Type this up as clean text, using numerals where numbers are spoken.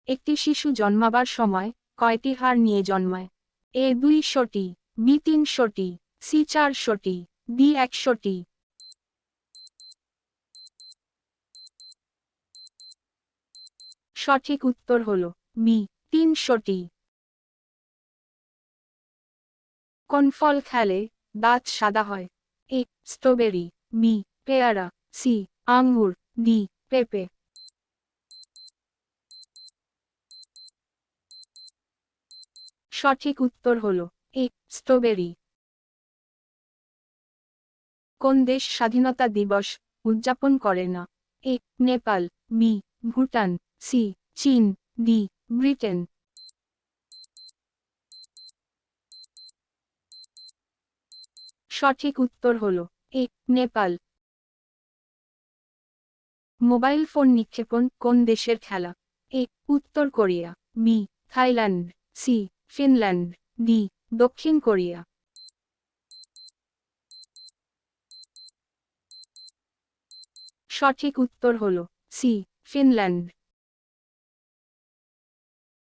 একটি শিশু জন্মাবার সময় কয়টি হাড় নিয়ে জন্মায়? এ 200টি, বি 300টি, সি 400টি, ডি 100টি। সঠিক উত্তর হল বি 300টি। কোন ফল খেলে দাঁত সাদা হয়? এ স্ট্রবেরি, বি পেয়ারা, সি আঙ্গুর, ডি পেঁপে। সঠিক উত্তর হল এ স্ট্রবেরি। কোন দেশ স্বাধীনতা দিবস উদযাপন করে না? A Nepal, B Bhutan, C চীন, ডি ব্রিটেন। সঠিক উত্তর হল এ নেপাল। মোবাইল ফোন নিক্ষেপণ কোন দেশের খেলা? এ উত্তর Korea, B Thailand, C Finland, D দক্ষিণ কোরিয়া। সঠিক উত্তর হল সি ফিনল্যান্ড।